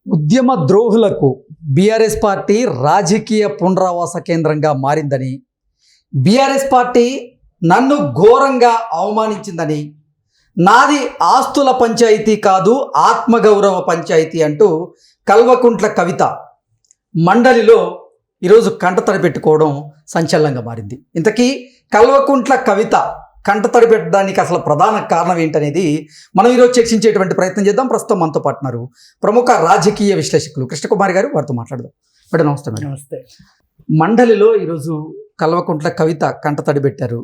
ఉద్యమ ద్రోహులకు BRS party రాజకీయ పునరావాస కేంద్రంగా మారిందని, బీఆర్ఎస్ పార్టీ నన్ను ఘోరంగా అవమానించిందని, నాది ఆస్తుల పంచాయతీ కాదు ఆత్మగౌరవ పంచాయతీ అంటూ కల్వకుంట్ల కవిత మండలిలో ఈరోజు కంటతడి పెట్టుకోవడం సంచలనంగా మారింది. ఇంతకీ కల్వకుంట్ల కవిత కంటతడి పెట్టడానికి అసలు ప్రధాన కారణం ఏంటనేది మనం ఈరోజు చర్చించేటువంటి ప్రయత్నం చేద్దాం. ప్రస్తుతం మనతో పాటున్నారు ప్రముఖ రాజకీయ విశ్లేషకులు కృష్ణకుమార్ గారు. వారితో మాట్లాడదాం. మేడం నమస్తే. మేడం నమస్తే. మండలిలో ఈరోజు కల్వకుంట్ల కవిత కంటతడి పెట్టారు.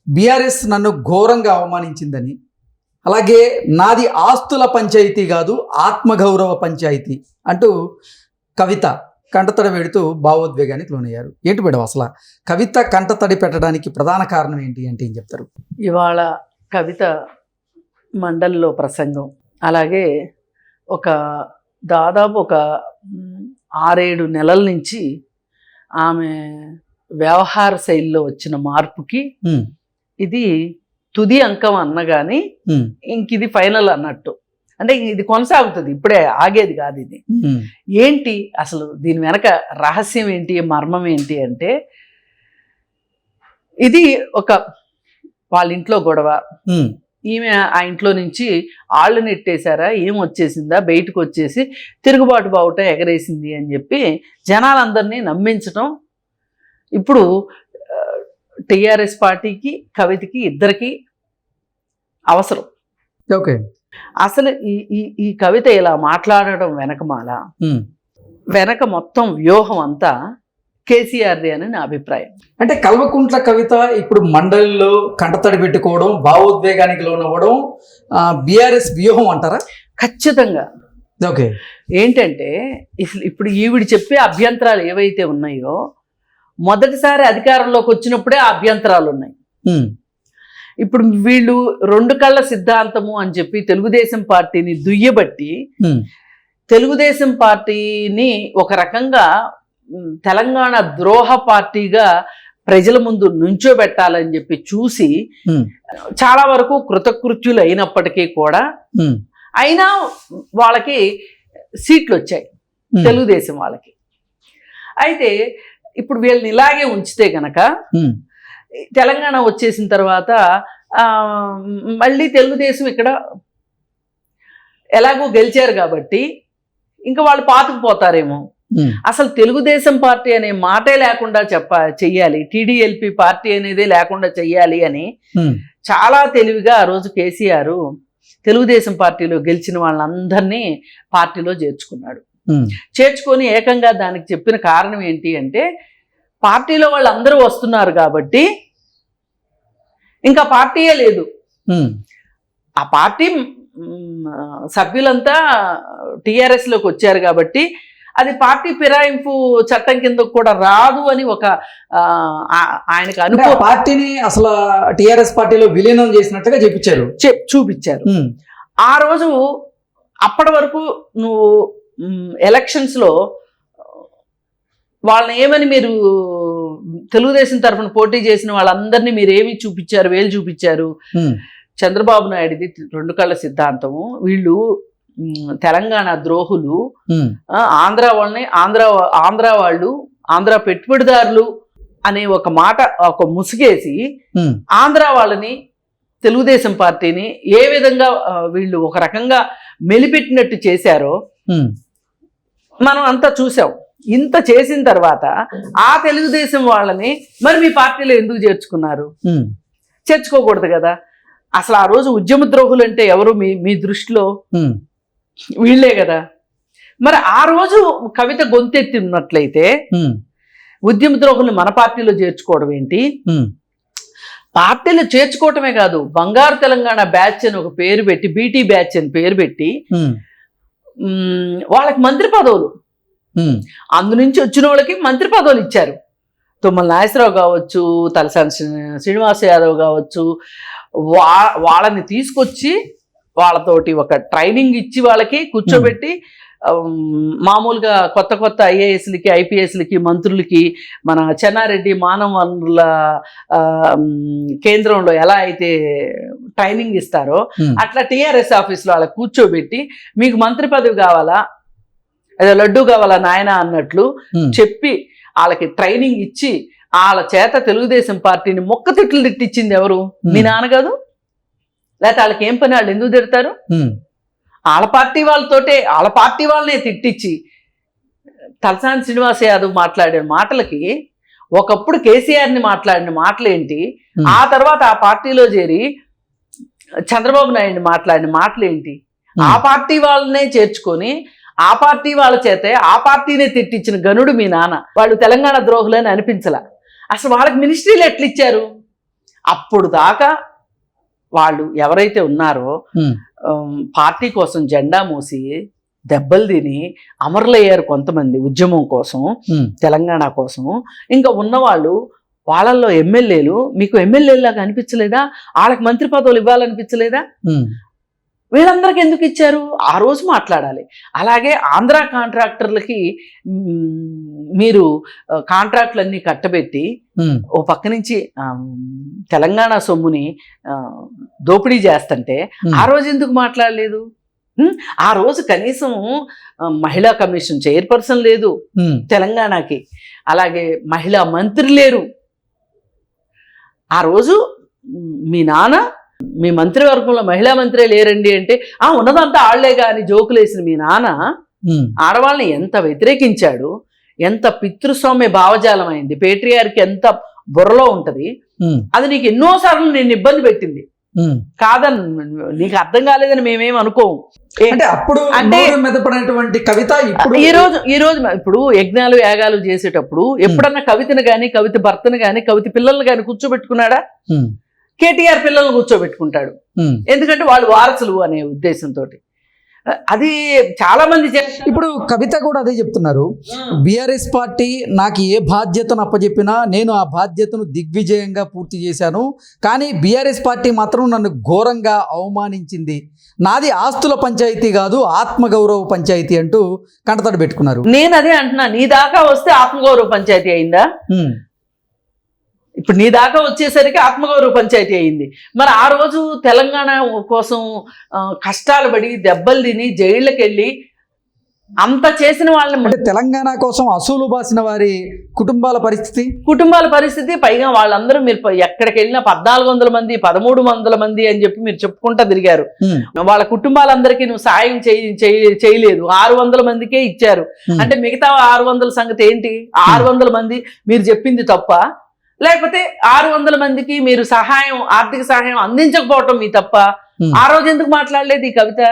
బీఆర్ఎస్ నన్ను ఘోరంగా అవమానించిందని, అలాగే నాది ఆస్తుల పంచాయతీ కాదు ఆత్మగౌరవ పంచాయతీ అంటూ కవిత కంటతడి పెడుతూ భావోద్వేగానికి లోనయ్యారు. ఏంటి మేడం అసలు కవిత కంటతడి పెట్టడానికి ప్రధాన కారణం ఏంటి అంటే ఏం చెప్తారు? ఇవాళ కవిత మండలిలో ప్రసంగం, అలాగే దాదాపు ఒక 6-7 నెలల నుంచి ఆమె వ్యవహార శైలిలో వచ్చిన మార్పుకి ఇది తుది అంకం అన్నగాని ఇంక ఇది ఫైనల్ అన్నట్టు. అంటే ఇది కొనసాగుతుంది, ఇప్పుడే ఆగేది కాదు. ఇది ఏంటి అసలు దీని వెనక రహస్యం ఏంటి, మర్మం ఏంటి అంటే, ఇది వాళ్ళ ఇంట్లో గొడవ. ఈమె ఆ ఇంట్లో నుంచి ఆళ్ళు నెట్టేశారా, ఏం వచ్చేసిందా, బయటకు వచ్చేసి తిరుగుబాటు బావుట ఎగరేసింది అని చెప్పి జనాలందరినీ నమ్మించడం ఇప్పుడు టీఆర్ఎస్ పార్టీకి కవితకి ఇద్దరికి అవసరం. ఓకే, అసలు ఈ కవిత ఇలా మాట్లాడడం వెనక మొత్తం వ్యూహం అంతా కేసీఆర్ది అని నా అభిప్రాయం. అంటే కల్వకుంట్ల కవిత ఇప్పుడు మండలిలో కంటతడి పెట్టుకోవడం, భావోద్వేగానికి లోనవ్వడం బీఆర్ఎస్ వ్యూహం అంటారా? ఖచ్చితంగా. ఓకే, ఏంటంటే ఇప్పుడు ఈవిడ చెప్పే అభ్యంతరాలు ఏవైతే ఉన్నాయో, మొదటిసారి అధికారంలోకి వచ్చినప్పుడే ఆ అభ్యంతరాలు ఉన్నాయి. ఇప్పుడు వీళ్ళు 2 కళ్ళ సిద్ధాంతము అని చెప్పి తెలుగుదేశం పార్టీని దుయ్యబట్టి తెలుగుదేశం పార్టీని ఒక రకంగా తెలంగాణ ద్రోహ పార్టీగా ప్రజల ముందు నుంచోబెట్టాలని చెప్పి చూసి చాలా వరకు కృతకృత్యులు అయినప్పటికీ కూడా అయినా వాళ్ళకి సీట్లు వచ్చాయి తెలుగుదేశం వాళ్ళకి. అయితే ఇప్పుడు వీళ్ళని ఇలాగే ఉంచితే గనక తెలంగాణ వచ్చేసిన తర్వాత మళ్ళీ తెలుగుదేశం ఇక్కడ ఎలాగో గెలిచారు కాబట్టి ఇంకా వాళ్ళు పాతుకుపోతారేమో. అసలు తెలుగుదేశం పార్టీ అనే మాటే లేకుండా చెయ్యాలి, టీడీఎల్పీ పార్టీ అనేది లేకుండా చెయ్యాలి అని చాలా తెలివిగా ఆ రోజు కేసీఆర్ తెలుగుదేశం పార్టీలో గెలిచిన వాళ్ళందరినీ పార్టీలో చేర్చుకొని ఏకంగా దానికి చెప్పిన కారణం ఏంటి అంటే, పార్టీలో వాళ్ళందరూ వస్తున్నారు కాబట్టి ఇంకా పార్టీయే లేదు. ఆ పార్టీ సభ్యులంతా టీఆర్ఎస్లోకి వచ్చారు కాబట్టి అది పార్టీ ఫిరాయింపు చట్టం కింద కూడా రాదు అని ఆయనకు పార్టీని అసలు టీఆర్ఎస్ పార్టీలో విలీనం చేసినట్టుగా చూపించారు. ఆ రోజు అప్పటి వరకు నువ్వు ఎలక్షన్స్లో వాళ్ళని ఏమని మీరు తెలుగుదేశం తరఫున పోటీ చేసిన వాళ్ళందరినీ మీరు ఏమి చూపించారు, వేలు చూపించారు. చంద్రబాబు నాయుడుది 2 కళ్ళ సిద్ధాంతము, వీళ్ళు తెలంగాణ ద్రోహులు, ఆంధ్ర వాళ్ళని ఆంధ్ర పెట్టుబడిదారులు అనే ఒక మాట ముసుగేసి ఆంధ్ర వాళ్ళని తెలుగుదేశం పార్టీని ఏ విధంగా వీళ్ళు ఒక రకంగా మెలిపెట్టినట్టు చేశారో మనం అంతా చూసాం. ఇంత చేసిన తర్వాత ఆ తెలుగుదేశం వాళ్ళని మరి మీ పార్టీలో ఎందుకు చేర్చుకున్నారు? చేర్చుకోకూడదు కదా. అసలు ఆ రోజు ఉద్యమ ద్రోహులు అంటే ఎవరు మీ దృష్టిలో? వీళ్లే కదా. మరి ఆ రోజు కవిత గొంతెత్తి ఉన్నట్లయితే ఉద్యమ ద్రోహుల్ని మన పార్టీలో చేర్చుకోవడం ఏంటి? పార్టీలో చేర్చుకోవటమే కాదు, బంగారు తెలంగాణ బ్యాచ్ అని ఒక పేరు పెట్టి, బీటీ బ్యాచ్ అని పేరు పెట్టి వాళ్ళకి మంత్రి పదవులు, అందు నుంచి వచ్చిన వాళ్ళకి మంత్రి పదవులు ఇచ్చారు. తుమ్మల నాగేశ్వరరావు కావచ్చు, తలసాని శ్రీనివాస్ యాదవ్ కావచ్చు, వాళ్ళని తీసుకొచ్చి వాళ్ళతోటి ఒక ట్రైనింగ్ ఇచ్చి వాళ్ళకి కూర్చోబెట్టి మామూలుగా కొత్త ఐఏఎస్లకి, ఐపీఎస్లకి, మంత్రులకి మన చెన్నారెడ్డి మానవ వనరుల కేంద్రంలో ఎలా అయితే ట్రైనింగ్ ఇస్తారో అట్లా టీఆర్ఎస్ ఆఫీస్లో అలా కూర్చోబెట్టి మీకు మంత్రి పదవి కావాలా, ఏదో లడ్డు కావాలా నాయన అన్నట్లు చెప్పి వాళ్ళకి ట్రైనింగ్ ఇచ్చి వాళ్ళ చేత తెలుగుదేశం పార్టీని మొక్క తిట్లు తిట్టించింది ఎవరు? మీ నాన్న కాదు? లేకపోతే వాళ్ళకి ఏం పని, వాళ్ళు ఎందుకు తిడతారు? వాళ్ళ పార్టీ వాళ్ళతోటే, వాళ్ళ పార్టీ వాళ్ళనే తిట్టించి తలసాని శ్రీనివాస్ యాదవ్ మాట్లాడిన మాటలకి ఒకప్పుడు కేసీఆర్ని మాట్లాడిన మాటలేంటి, ఆ తర్వాత ఆ పార్టీలో చేరి చంద్రబాబు నాయుడిని మాట్లాడిన మాటలేంటి? ఆ పార్టీ వాళ్ళనే చేర్చుకొని ఆ పార్టీ వాళ్ళ చేతే ఆ పార్టీనే తిట్టించిన గనుడు మీ నాన్న. వాళ్ళు తెలంగాణ ద్రోహులని అనిపించలా. అసలు వాళ్ళకి మినిస్ట్రీలు ఎట్లా ఇచ్చారు? అప్పుడు దాకా వాళ్ళు ఎవరైతే ఉన్నారో పార్టీ కోసం జెండా మూసి దెబ్బలు తిని అమరులయ్యారు కొంతమంది ఉద్యమం కోసం, తెలంగాణ కోసం. ఇంకా ఉన్నవాళ్ళు వాళ్ళల్లో ఎమ్మెల్యేలు, మీకు ఎమ్మెల్యేలాగా అనిపించలేదా? వాళ్ళకి మంత్రి పదవులు ఇవ్వాలనిపించలేదా? వీళ్ళందరికీ ఎందుకు ఇచ్చారు? ఆ రోజు మాట్లాడాలి. అలాగే ఆంధ్ర కాంట్రాక్టర్లకి మీరు కాంట్రాక్టులన్నీ కట్టబెట్టి ఓ పక్క నుంచి తెలంగాణ సొమ్ముని దోపిడీ చేస్తుంటే ఆ రోజు ఎందుకు మాట్లాడలేదు? ఆ రోజు కనీసం మహిళా కమిషన్ చైర్పర్సన్ లేదు తెలంగాణకి, అలాగే మహిళా మంత్రి లేరు. ఆ రోజు మీ నాన్న మీ మంత్రివర్గంలో మహిళా మంత్రే లేరండి అంటే ఉన్నదంతా ఆళ్లే కానీ జోకులేసిన మీ నాన్న ఆడవాళ్ళని ఎంత వ్యతిరేకించాడు, ఎంత పితృస్వామ్య భావజాలం అయింది, పేట్రియార్కి ఎంత బుర్రలో ఉంటది. అది నీకు ఎన్నోసార్లు నేను ఇబ్బంది పెట్టింది. కాదని నీకు అర్థం కాలేదని మేమేం అనుకోము. అంటే అప్పుడు అంటే మెదపడినటువంటి కవిత ఈ రోజు ఇప్పుడు యజ్ఞాలు యాగాలు చేసేటప్పుడు ఎప్పుడన్నా కవితను గాని, కవిత భర్తను గాని, కవిత పిల్లల్ని గాని కూర్చోబెట్టుకున్నాడా? కేటీఆర్ పిల్లల్ని కూర్చోబెట్టుకుంటాడు, ఎందుకంటే వాళ్ళు వారసులు అనే ఉద్దేశంతో. అది చాలా మంది ఇప్పుడు కవిత కూడా అదే చెప్తున్నారు. బీఆర్ఎస్ పార్టీ నాకు ఏ బాధ్యతను అప్పచెప్పినా నేను ఆ బాధ్యతను దిగ్విజయంగా పూర్తి చేశాను, కానీ బీఆర్ఎస్ పార్టీ మాత్రం నన్ను ఘోరంగా అవమానించింది, నాది ఆస్తుల పంచాయతీ కాదు ఆత్మగౌరవ పంచాయతీ అంటూ కంటతడి పెట్టుకున్నారు. నేను అదే అంటున్నా, నీ దాకా వస్తే ఆత్మగౌరవ పంచాయతీ అయిందా? ఇప్పుడు నీ దాకా వచ్చేసరికి ఆత్మగౌరవ పంచాయతీ అయింది. మరి ఆ రోజు తెలంగాణ కోసం కష్టాలు పడి దెబ్బలు తిని జైళ్ళకి వెళ్ళి అంత చేసిన వాళ్ళని, అంటే తెలంగాణ కోసం అసూలు బాసిన వారి కుటుంబాల పరిస్థితి పైగా వాళ్ళందరూ మీరు ఎక్కడికి వెళ్ళినా 1400 మంది 1300 మంది అని చెప్పి మీరు చెప్పుకుంటా తిరిగారు. వాళ్ళ కుటుంబాలందరికీ నువ్వు సాయం చేయలేదు, 600 మందికే ఇచ్చారు. అంటే మిగతా 600 సంగతి ఏంటి? 600 మంది మీరు చెప్పింది తప్ప, లేకపోతే 600 మందికి మీరు ఆర్థిక సహాయం అందించకపోవటం మీ తప్ప? ఆ రోజు ఎందుకు మాట్లాడలేదు ఈ కవిత?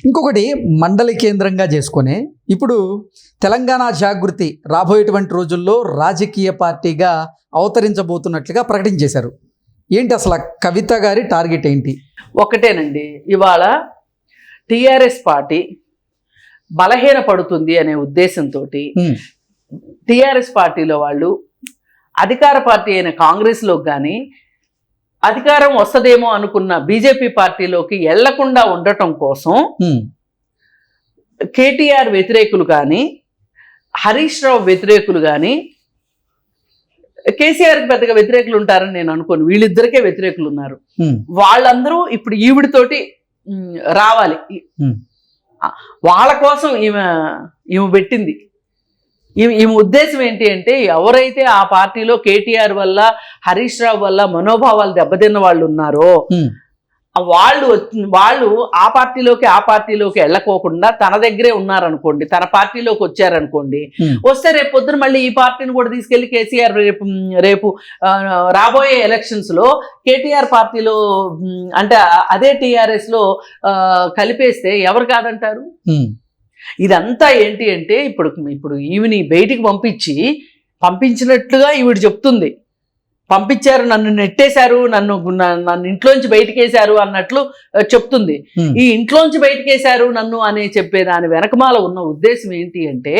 ఇంకొకటి, మండలి కేంద్రంగా చేసుకునే ఇప్పుడు తెలంగాణ జాగృతి రాబోయేటువంటి రోజుల్లో రాజకీయ పార్టీగా అవతరించబోతున్నట్లుగా ప్రకటించేశారు. ఏంటి అసలు కవిత గారి టార్గెట్ ఏంటి? ఒకటేనండి, ఇవాళ టిఆర్ఎస్ పార్టీ బలహీన పడుతుంది అనే ఉద్దేశంతో టిఆర్ఎస్ పార్టీలో వాళ్ళు అధికార పార్టీ అయిన కాంగ్రెస్లోకి కానీ, అధికారం వస్తుందేమో అనుకున్న బీజేపీ పార్టీలోకి వెళ్లకుండా ఉండటం కోసం కేటీఆర్ వ్యతిరేకులు కానీ, హరీష్ రావు వ్యతిరేకులు కానీ, కేసీఆర్కి పెద్దగా వ్యతిరేకులు ఉంటారని నేను అనుకోను, వీళ్ళిద్దరికే వ్యతిరేకులు ఉన్నారు. వాళ్ళందరూ ఇప్పుడు ఈవిడితోటి రావాలి, వాళ్ళ కోసం ఈమె పెట్టింది. ఈ ఉద్దేశం ఏంటి అంటే, ఎవరైతే ఆ పార్టీలో కేటీఆర్ వల్ల, హరీష్ రావు వల్ల మనోభావాలు దెబ్బతిన్న వాళ్ళు ఉన్నారో వాళ్ళు ఆ పార్టీలోకి వెళ్ళకోకుండా తన దగ్గరే ఉన్నారనుకోండి, తన పార్టీలోకి వచ్చారనుకోండి, వస్తే రేపు పొద్దున మళ్ళీ ఈ పార్టీని కూడా తీసుకెళ్లి కేసీఆర్ రేపు రాబోయే ఎలక్షన్స్ లో కేటీఆర్ పార్టీలో అంటే అదే టీఆర్ఎస్ లో కలిపేస్తే ఎవరు కాదంటారు? ఇదంతా ఏంటి అంటే ఇప్పుడు ఈవిని బయటికి పంపించినట్లుగా ఈవిడ చెప్తుంది. పంపించారు, నన్ను నెట్టేశారు, నన్ను ఇంట్లోంచి బయటకేశారు అన్నట్లు చెప్తుంది. ఈ ఇంట్లోంచి బయటకేశారు నన్ను అని చెప్పేదాని వెనకమాల ఉన్న ఉద్దేశం ఏంటి అంటే,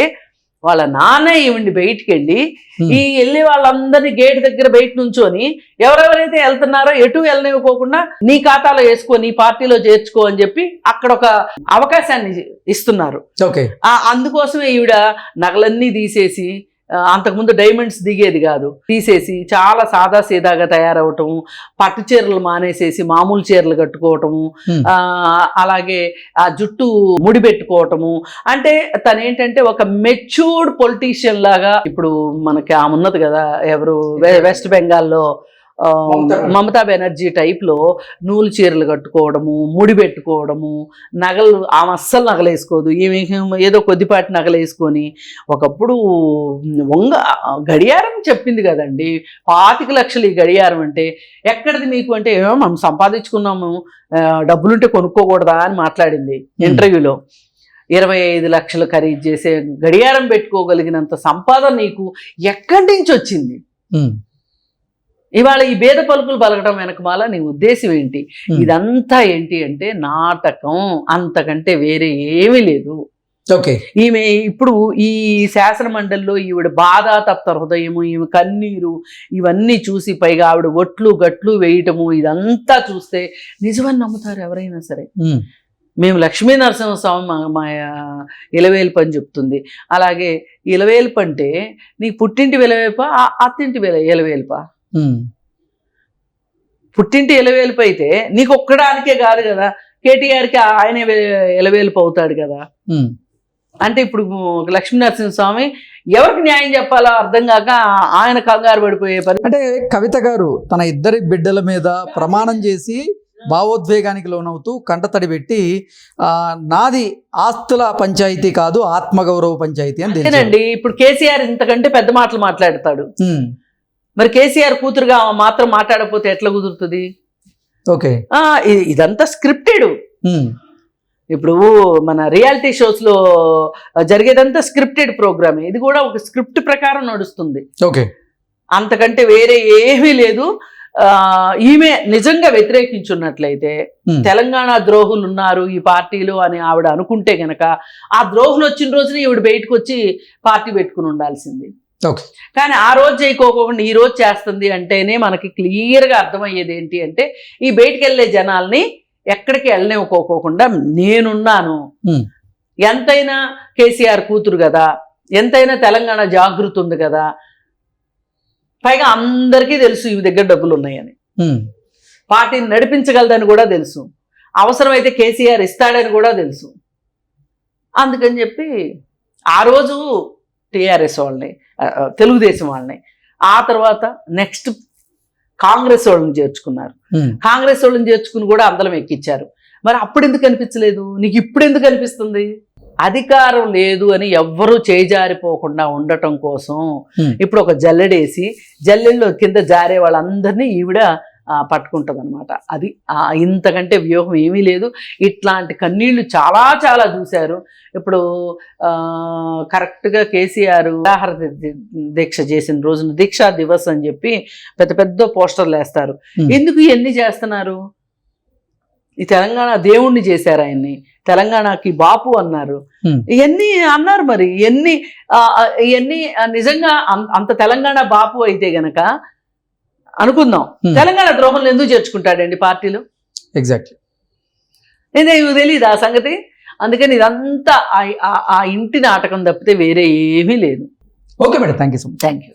వాళ్ళ నాన్న ఈవిడ్ని బయటికి వెళ్ళి వాళ్ళందరినీ గేట్ దగ్గర బయట నుంచొని ఎవరెవరైతే వెళ్తున్నారో ఎటు వెళ్ళనివ్వకోకుండా నీ ఖాతాలో వేసుకో, నీ పార్టీలో చేర్చుకో అని చెప్పి అక్కడ ఒక అవకాశాన్ని ఇస్తున్నారు. అందుకోసమే ఈవిడ నగలన్నీ తీసేసి అంతకుముందు డైమండ్స్ దిగేది కాదు, తీసేసి చాలా సాదా సీదాగా తయారవటము, పట్టు చీరలు మానేసేసి మామూలు చీరలు కట్టుకోవటము, అలాగే ఆ జుట్టు ముడి పెట్టుకోవటము. అంటే తను ఏంటంటే ఒక మెచ్యూర్డ్ పొలిటీషియన్ లాగా, ఇప్పుడు మనకి ఆమె ఉన్నది కదా ఎవరు, వెస్ట్ బెంగాల్లో మమతా బెనర్జీ టైప్లో నూలు చీరలు కట్టుకోవడము, ముడి పెట్టుకోవడము, నగలు ఆమె అస్సలు నగలేసుకోదు, ఏమి ఏదో కొద్దిపాటి నగలేసుకొని. ఒకప్పుడు గడియారం చెప్పింది కదండి, 25 లక్షలు ఈ గడియారం అంటే. ఎక్కడిది మీకు అంటే, ఏమో మనం సంపాదించుకున్నాము, డబ్బులుంటే కొనుక్కోకూడదా అని మాట్లాడింది ఇంటర్వ్యూలో. 25 లక్షలు ఖరీదు చేసే గడియారం పెట్టుకోగలిగినంత సంపాదన నీకు ఎక్కడి నుంచి వచ్చింది? ఇవాళ ఈ భేద పలుకులు పలకడం వెనకమాల నీ ఉద్దేశం ఏంటి? ఇదంతా ఏంటి అంటే నాటకం, అంతకంటే వేరే ఏమీ లేదు. ఓకే, ఈమె ఇప్పుడు ఈ శాసన మండలిలో ఈవిడ బాధ, తప్త హృదయము, ఈమె కన్నీరు, ఇవన్నీ చూసి పైగా ఆవిడ ఒట్లు గట్లు వేయటము, ఇదంతా చూస్తే నిజమని నమ్ముతారు ఎవరైనా సరే. మేము లక్ష్మీ నరసింహస్వామి మా ఇలవేల్పు అని చెప్తుంది. అలాగే ఇలవేల్పు అంటే నీకు పుట్టింటి వెలవేల్ప, అత్తింటి ఇలవేల్ప? పుట్టింటి ఎలవేలుపు అయితే నీకు ఒక్కడానికే కాదు కదా, కేటీఆర్కి ఆయనే ఎలవేలుపు అవుతాడు కదా. అంటే ఇప్పుడు లక్ష్మీ నరసింహస్వామి ఎవరికి న్యాయం చెప్పాలో అర్థం కాక ఆయన కంగారు పడిపోయే పని. అంటే కవిత గారు తన ఇద్దరి బిడ్డల మీద ప్రమాణం చేసి భావోద్వేగానికి లోనవుతూ కంటతడి పెట్టి నాది ఆస్తుల పంచాయతీ కాదు ఆత్మగౌరవ పంచాయతీ అని అంతేనండి. ఇప్పుడు కేసీఆర్ ఇంతకంటే పెద్ద మాటలు మాట్లాడతాడు, మరి కేసీఆర్ కూతురుగా మాత్రం మాట్లాడకపోతే ఎట్లా కుదురుతుంది? ఓకే, ఇదంతా స్క్రిప్టెడ్. ఇప్పుడు మన రియాలిటీ షోస్ లో జరిగేదంతా స్క్రిప్టెడ్ ప్రోగ్రామ్, ఇది కూడా ఒక స్క్రిప్ట్ ప్రకారం నడుస్తుంది. ఓకే, అంతకంటే వేరే ఏమీ లేదు. ఈమె నిజంగా వ్యతిరేకించున్నట్లయితే తెలంగాణ ద్రోహులు ఉన్నారు ఈ పార్టీలో అని ఆవిడ అనుకుంటే గనక, ఆ ద్రోహులు వచ్చిన రోజున ఈవిడ బయటకు వచ్చి పార్టీ పెట్టుకుని ఉండాల్సింది. కానీ ఆ రోజు చేయకోకుండా ఈ రోజు చేస్తుంది అంటేనే మనకి క్లియర్గా అర్థమయ్యేది ఏంటి అంటే, ఈ బయటికి వెళ్ళే జనాల్ని ఎక్కడికి వెళ్ళనివ్వకోకుండా నేనున్నాను, ఎంతైనా కేసీఆర్ కూతురు కదా, ఎంతైనా తెలంగాణ జాగృతి ఉంది కదా, పైగా అందరికీ తెలుసు ఈ దగ్గర డబ్బులు ఉన్నాయని, పార్టీని నడిపించగలదని కూడా తెలుసు, అవసరమైతే కేసీఆర్ ఇస్తాడని కూడా తెలుసు. అందుకని చెప్పి ఆ రోజు టీఆర్ఎస్ వాళ్ళని, తెలుగుదేశం వాళ్ళని, ఆ తర్వాత నెక్స్ట్ కాంగ్రెస్ వాళ్ళని చేర్చుకున్నారు. కాంగ్రెస్ వాళ్ళని చేర్చుకుని కూడా అందలం ఎక్కించారు. మరి అప్పుడు ఎందుకు అనిపించలేదు? నీకు ఇప్పుడు ఎందుకు అనిపిస్తుంది? అధికారం లేదు అని ఎవ్వరూ చేజారిపోకుండా ఉండటం కోసం ఇప్పుడు ఒక జల్లెడేసి జల్లెల్లో కింద జారే వాళ్ళందరినీ ఈవిడ పట్టుకుంటుంది అనమాట. అది ఇంతకంటే వ్యూహం ఏమీ లేదు. ఇట్లాంటి కన్నీళ్లు చాలా చాలా చూశారు. ఇప్పుడు కరెక్ట్గా కేసీఆర్ ఉదాహర దీక్ష చేసిన రోజున దీక్షా దివస్ అని చెప్పి పెద్ద పెద్ద పోస్టర్లు వేస్తారు. ఎందుకు ఇవన్నీ చేస్తున్నారు? ఈ తెలంగాణ దేవుణ్ణి చేశారు, ఆయన్ని తెలంగాణకి బాపు అన్నారు, ఇవన్నీ అన్నారు. మరి ఇవన్నీ నిజంగా అంత తెలంగాణ బాపు అయితే గనక అనుకుందాం, తెలంగాణ ద్రోహంలో ఎందుకు చేర్చుకుంటాడండి పార్టీలు? ఎగ్జాక్ట్లీ, నేను తెలియదు ఆ సంగతి. అందుకని ఇదంతా ఆ ఇంటి నాటకం తప్పితే వేరే ఏమీ లేదు. Okay madam, thank you so much. Thank you.